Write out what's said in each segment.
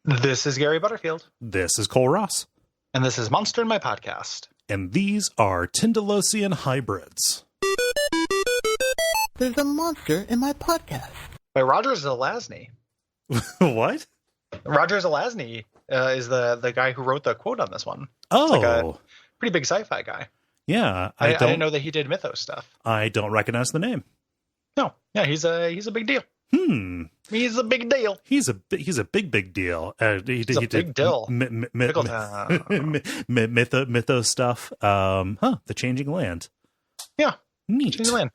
This is Gary Butterfield. This is Cole Ross. And this is Monster in My Podcast. And these are Tindalosian Hybrids. There's a monster in my podcast. By Roger Zelazny. What? Roger Zelazny is the guy who wrote the quote on this one. Oh. It's like a pretty big sci-fi guy. Yeah. I didn't know that he did Mythos stuff. I don't recognize the name. No. Yeah, he's a big deal. He's a big deal. He's a big deal. He did big deal. Mythos stuff. The Changing Land. Yeah. Neat. Changing Land.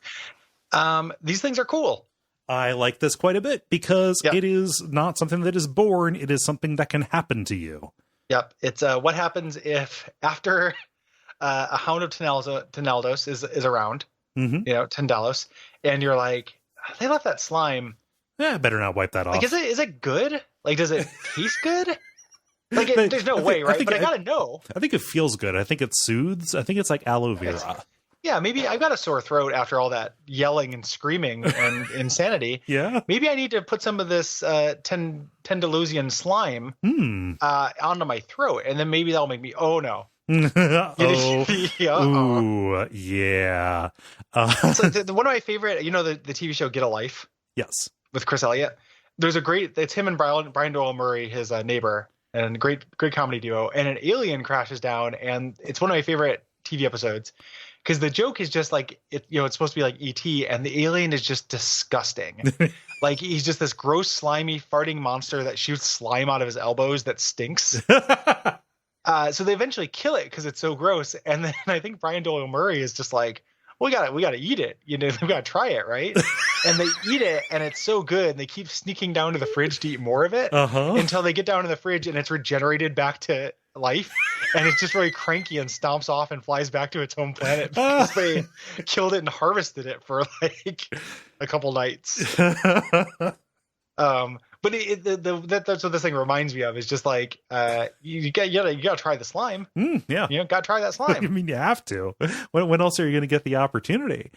These things are cool. I like this quite a bit because it is not something that is born. It is something that can happen to you. Yep. It's what happens if after a hound of Tindaldos is around, Tindalos, and you're like, they left that slime. Yeah, better not wipe that off. Like, is it good? Like, does it taste good? Like, there's no way, right? But I gotta know. I think it feels good. I think it soothes. I think it's like aloe vera. Yeah, maybe I've got a sore throat after all that yelling and screaming and insanity. Yeah. Maybe I need to put some of this Tindalosian slime onto my throat, and then maybe that'll make me, oh no. Ooh, yeah. So one of my favorite, the TV show Get a Life? Yes. With Chris Elliott. It's him and Brian Doyle Murray, his neighbor, and great comedy duo. And an alien crashes down, and it's one of my favorite TV episodes because the joke is just like it's supposed to be like E.T. and the alien is just disgusting. Like he's just this gross, slimy, farting monster that shoots slime out of his elbows that stinks. So they eventually kill it because it's so gross. And then I think Brian Doyle Murray is just like, we got to eat it. We got to try it, right? And they eat it, and it's so good. And they keep sneaking down to the fridge to eat more of it until they get down to the fridge and it's regenerated back to life. And it's just very cranky and stomps off and flies back to its home planet because they killed it and harvested it for like a couple nights. But that's what this thing reminds me of. Is just like you gotta try the slime. Gotta try that slime. I mean, you have to. When else are you going to get the opportunity?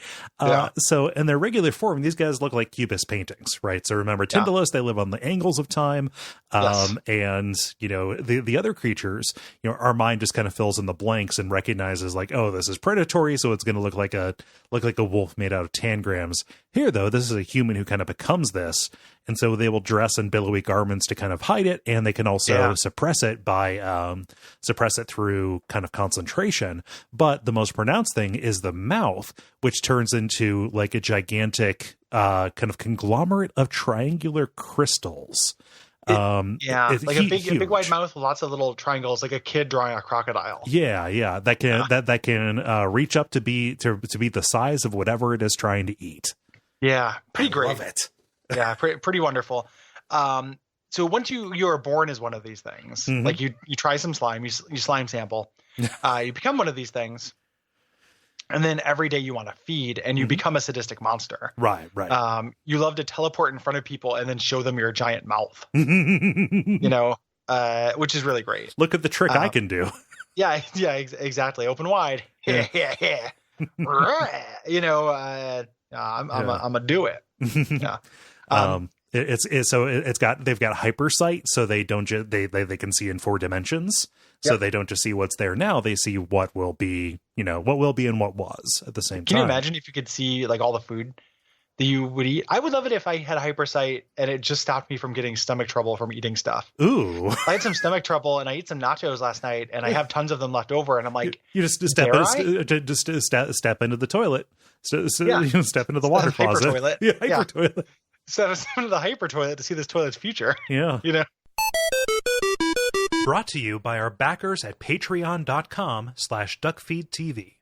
So in their regular form, these guys look like cubist paintings, right? So remember, Tindalos, they live on the angles of time, and the other creatures, our mind just kind of fills in the blanks and recognizes like, oh, this is predatory, so it's going to look like a wolf made out of tangrams. Here, though, this is a human who kind of becomes this. And so they will dress in billowy garments to kind of hide it. And they can also suppress it through kind of concentration. But the most pronounced thing is the mouth, which turns into like a gigantic kind of conglomerate of triangular crystals. Like a big wide mouth with lots of little triangles, like a kid drawing a crocodile. Yeah. That can reach up to be the size of whatever it is trying to eat. Yeah. Pretty great. Love it. Yeah, pretty wonderful. So once you are born as one of these things, like you try some slime, you slime sample, you become one of these things, and then every day you want to feed, and you become a sadistic monster. Right. You love to teleport in front of people and then show them your giant mouth. Which is really great. Look at the trick I can do. Yeah, exactly. Open wide. Yeah. I'm gonna do it. Yeah. They've got hypersight, so they don't they can see in 4 dimensions. So they don't just see what's there now; they see what will be, what will be and what was at the same time. Can you imagine if you could see like all the food that you would eat? I would love it if I had hypersight and it just stopped me from getting stomach trouble from eating stuff. Ooh, I had some stomach trouble and I ate some nachos last night and I have tons of them left over and I'm like, you just step into the toilet. Step into the water closet. Toilet. Hyper toilet. Step into the hyper toilet to see this toilet's future. Yeah. Brought to you by our backers at patreon.com/Duckfeed.tv.